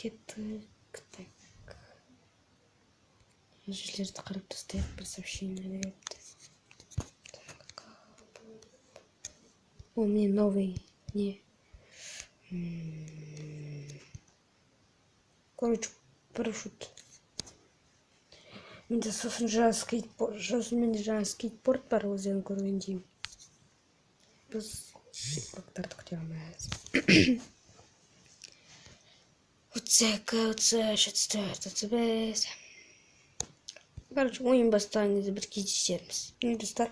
кеттік. Так. Жерлерді қарап тастайық, бір сообщение келіпті. О, мне новый, не. Короче, парашют. Менде сосын жаңа скейтборд бар, өзен көргендей. Біз қорықтарды күте алмаймыз. Оце, что-то без. Короче, ойын бастаған кезде бір кездесерміз. Не достар?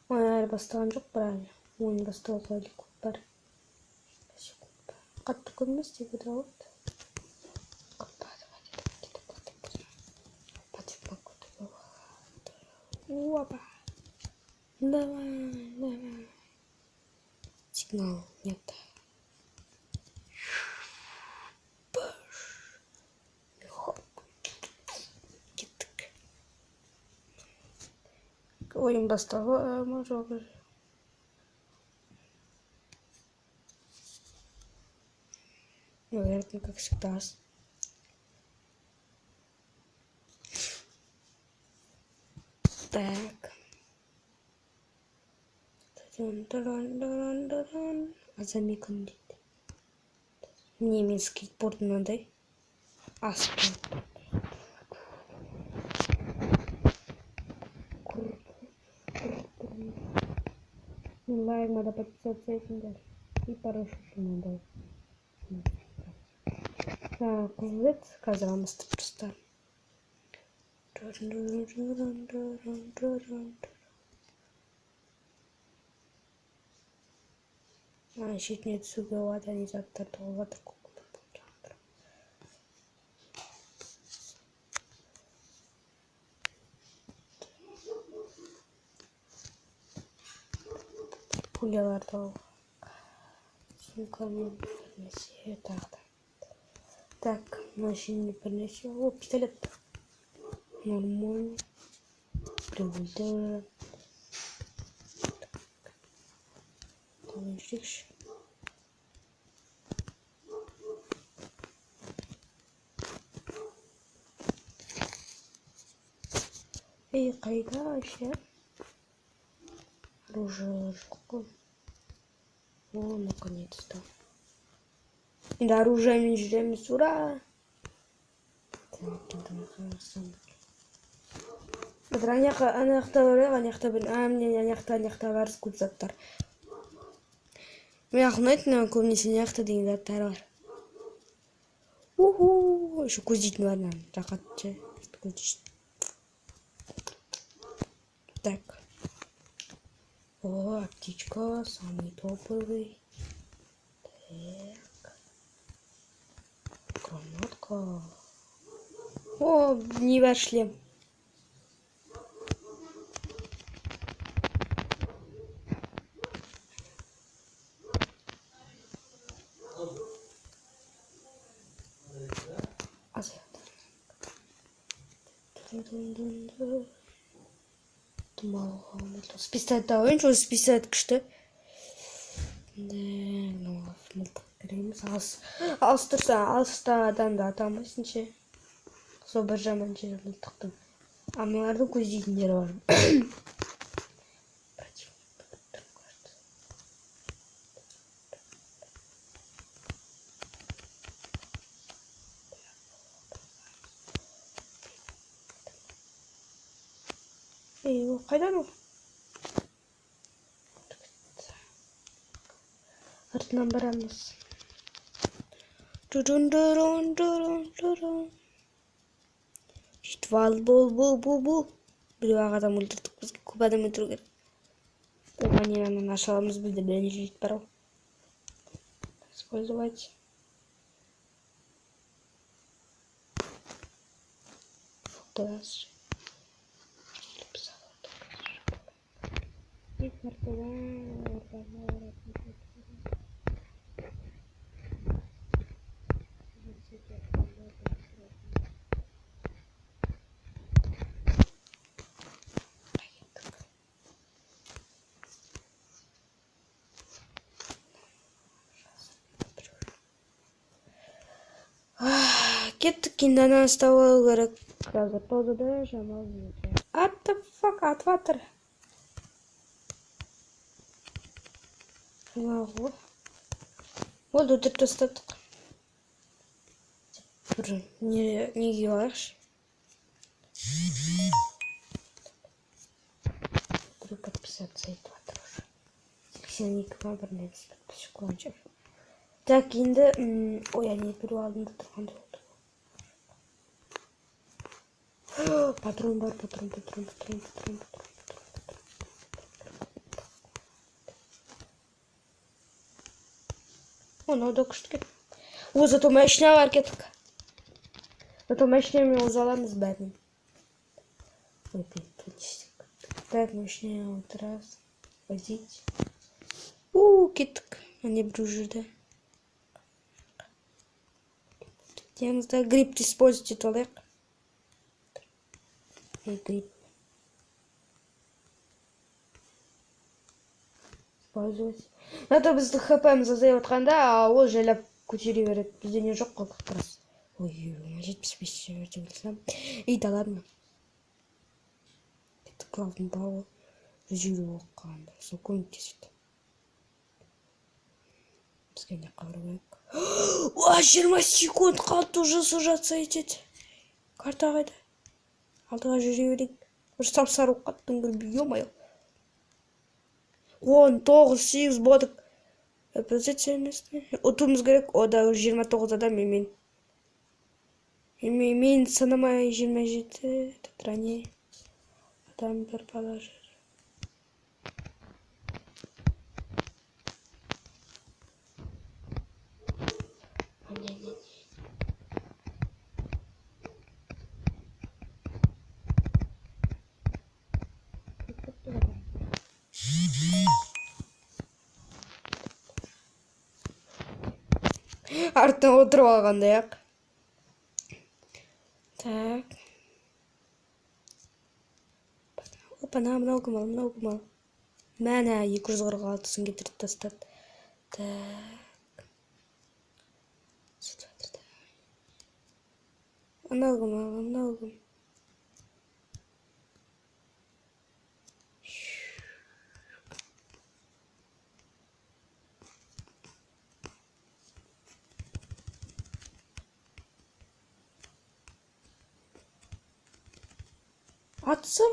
Ойын әлі бастаған жоқ, бірақ ойын бастауға әлі көп бар. Қатты көрмес деп еді ғой. Опа. Давай. Сигнал нет. Кеттік. Ойын бастауы ма жоқ? Наверное, как всегда. Так. Азамикон дейді. Мне мен скейтборд мынандай. Аспен. Лайк надо подписаться этим. И парашют надо. Так, вот казалось просто. Щитниц убивать, они завтра долго такого. Пулялар долго. Сумками принеси. Так, машине принеси. О, пистолет. Нормально. Приводил. Кончишь. Эй, кайда вообще? Оружие. О, наконец-то. И да, оружием ждем, ура! Анаяқта бар көп заттар. Мен ұнайтын көбінесе анаяқта деген заттар бар. Еще көздейтін бар маған. Рақатшы. Так. О, аптечка, самый топовый. Так. Гранатка. О, не вошли. С пистолета ойыншы, с пистолет күшті. Алыстан да атамайсың ше. Сол бір жаман жері мылтықтың. А мыналардың көздейтіндері бар. Ей, қайдан ол? Артынан барамыз. Жетіп бол. Біреу адам өлтірдік, бізге көп адам өлтіру керек. Оған аша аламыз, бізде бірінші жетіп барау. Использовать. Фотос. И Кеттік, енді ананы ұстап алу керек. Қазір толды да жамал. What the fuck, атып атыр. Болды, өтіп тастадық. Бір неге алайықшы. Бір подписаться етіп атыр уже. 82 бір небіз подписчик қойынша. Так, енді, ой, не беру алдында тұрғанды болды. Патрон бар, патрон. Оны да күшті кет. О, зато машина бар кеттік. Зато машинамен өзі аламыз бәрін. Ой, петчик. Так, машина отырас. Возить. Кеттік. Ане бір жүрді. Теңізді грипті использовать етіп алайық. Грипп. Использовать. Надо бізді хп'міз азайып отқанда, ол жайлап көтере береді. Бізде не жоқ қой как раз. Ой, 75 жерде білсем. И да ладно. Это главный бау. Жүру оққанда. Сол көмек теседі. Бізге не қабыр керек. 20 секунд қалды, уже сужаться етеді. Карта қайда? Алдыға жүре берейік. Бір сап-сары қаттың көрбей, ё-майо. 19-8 болдық. Позиция емесіне. Ұтуымыз керек. О, да, 29 адам емен. Мен санамай 27. Татране. Адам бір положыр. Артына отырып алғандай ақ. Так. Опа, много мало. Мәне 246-сын кетіріп тастады. Так. Много. Атсам?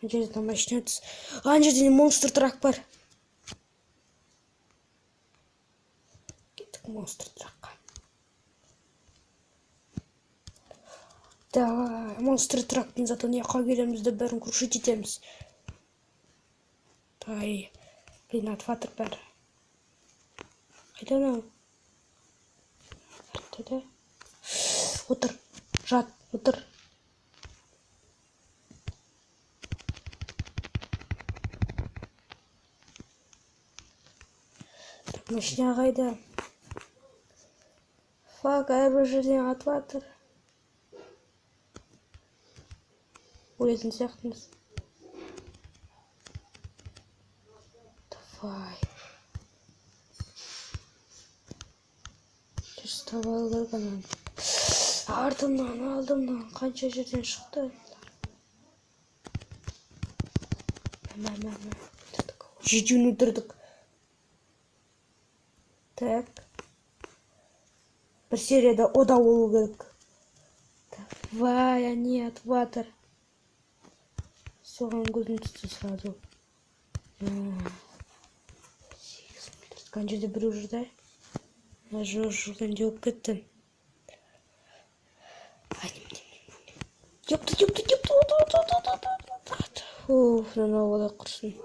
Ана жерде там машина өтсі. Ана жерде монстр трак бар. Кеттік монстр тракқа. Давай, монстр тракпен зато неқа келемізді бәрін крушить етеміз. Давай, блин, атватыр бәрі. Қайда анау? Артыда. Отыр, жат, отыр. Так, машина қайда? Фак, әрбір жерден атватыр. Өлетін сияқтымыз. Давай. Жүрістап алу керек анан. Алдымнан қанша жерден шықты. Жетеуін өлтірдік. Так. Бір серияда ода болу керек. Давай, ане атватыр. Соған көзін түсті сразу. Қанша жерде біреу жүрді. Жүрген жоқ кеттім. Ёпты. Уф, мына олай құрсын.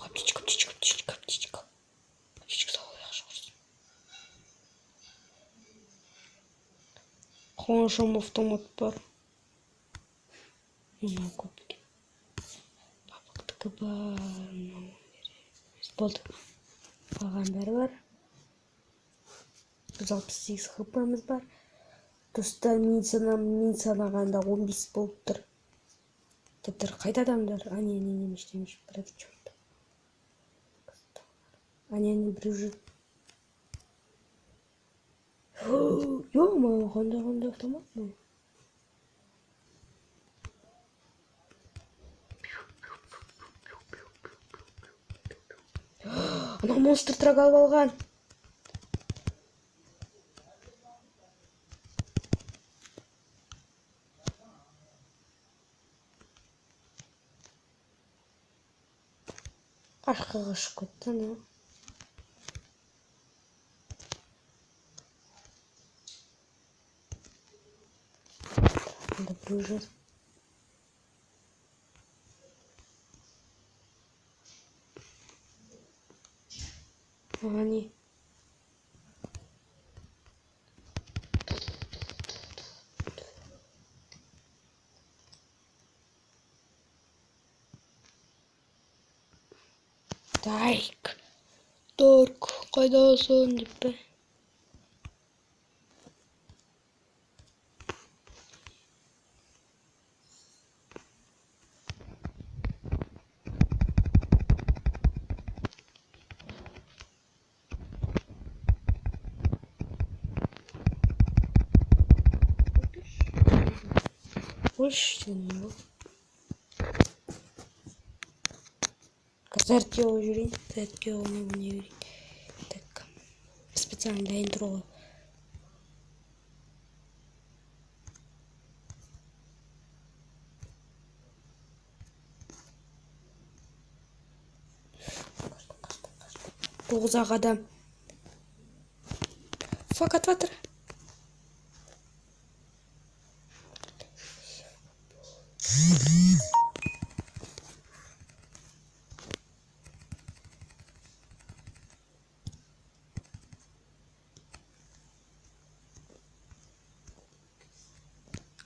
Аптечка. Аптечка салып жақсы құрсын. Қоншам автомат бар. Мына көпке. Папақтікі бар. Болды. Қалған бәрі бар. 168 хп'міз бар. Достар, мен санағанда 15 болып тұр. Тептер кайда адамдар? Ани немеш брат чорт. Ани брюжи. Ё-моё, кандай автомат бул? Ана монстр трак алып алган. Аркага чыгып кетти ана. Анда брюжи. Ани. Торг, кайдасың деппи? Больше Зеркало жүрейін. Зеркало не жүрейін. Так. Специально для интро. Тоғызақ адам. Факат ватыр.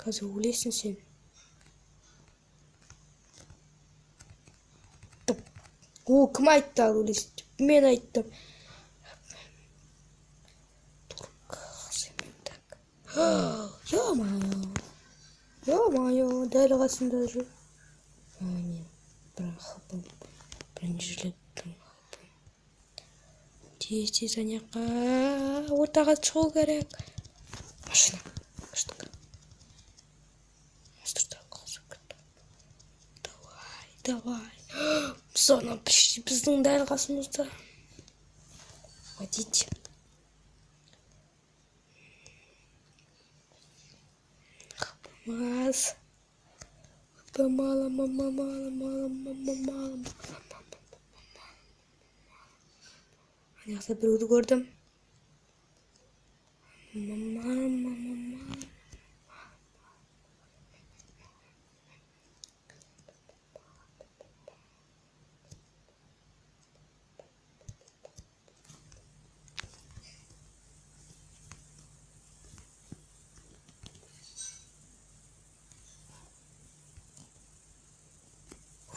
Қазір өлесің сен. О, кім айтты ал өлесің деп? Мен айттым. Так. Ё-моё. Ё-моё, дәл қасында жүр. Не, брахапым. Бронежилеттің. Тез анаққа ортаға шығу керек. Машина. Штука. Давай. Зона почти біздің дәл қасымызда. Водить. Маз. Мало. Аяқта біреуді көрдім.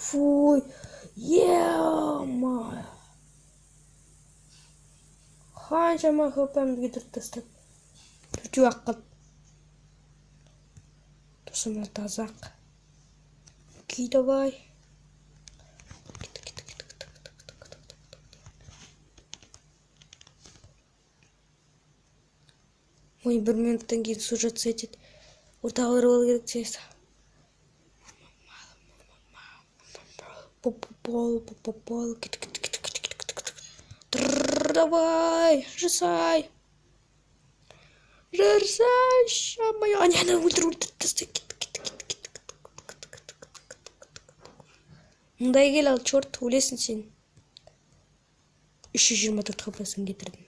Фуй, е-мое. Қаншама хпмді кетіріп тастап. Төртеу ақ қылып. Тұсына тазақ. Ки давай. Ой, 1 минуттан кейін сюжет сетеді. Ортаға болу керек тез. Попол. Давай, жасай. Ша-моё. Аны өлтір. Мындай кел ал, чорт, өлесің сен. 324 хпсын кетірдім.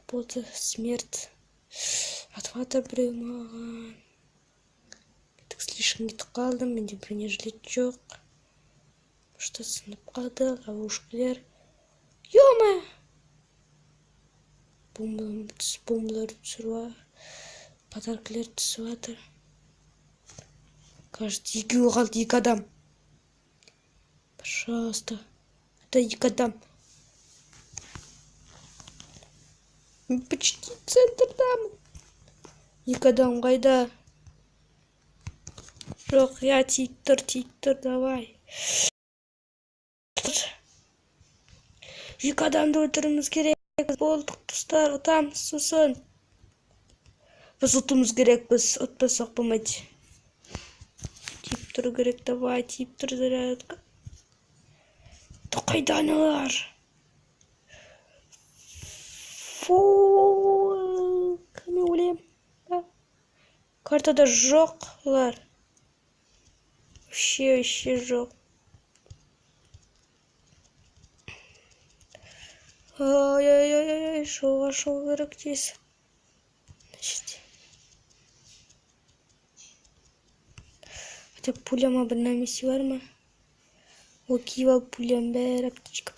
Болды, смерть. Атватыр біреу маған. Слишком кетіп қалдым, менде бронежилет жоқ. Что сынып қалды, ловушкалар. Ё-моё! Бомбалар түсіріп, подаркалар түсіп жатыр. Кажется, 2 қалды, 2 адам. Пожалуйста. Это 2 адам. Почти центрдамын. 2 адам қайда? Жоқ, я тиіп тұр, давай. Екі адамды өлтіруіміз керек. Болдық, достар, ұтамыз сосын. Біз ұтуымыз керек, біз ұтпасақ болмайды. Тиіп тұру керек, давай, тиіп тұр зарядка. Қайдан олар? Кәне өлем. Картада жоқ олар. Вообще жоқ. Ай-ай-ай, шоу керек тез. Хотя пуляма бір нәрмесі бар ма? Окей, ал пулям бәрі. Птичка.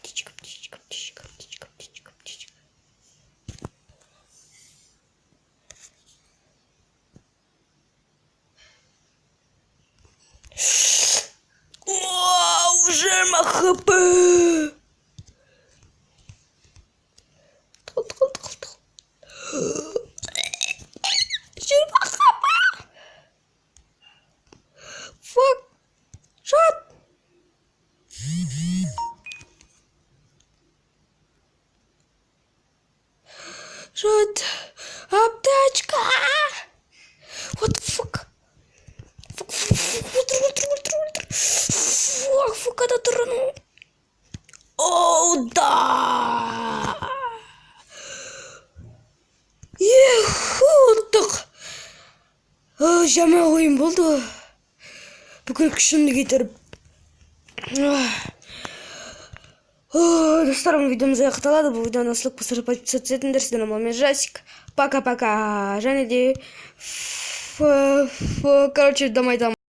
Уже МХП. Fuck. Shot. Shot. Аптечка. What the fuck? Fuck, ada turun. Oh, да. Ұттық. Жама ойын болды. Бүкіл күшімді кетіріп. Достарым, видеомыз аяқталады. Бұл видеоны асылып қосырып подписаться етіңдер. Сізден амалмен жасик. Пока-пока. Және де... Короче, дамай.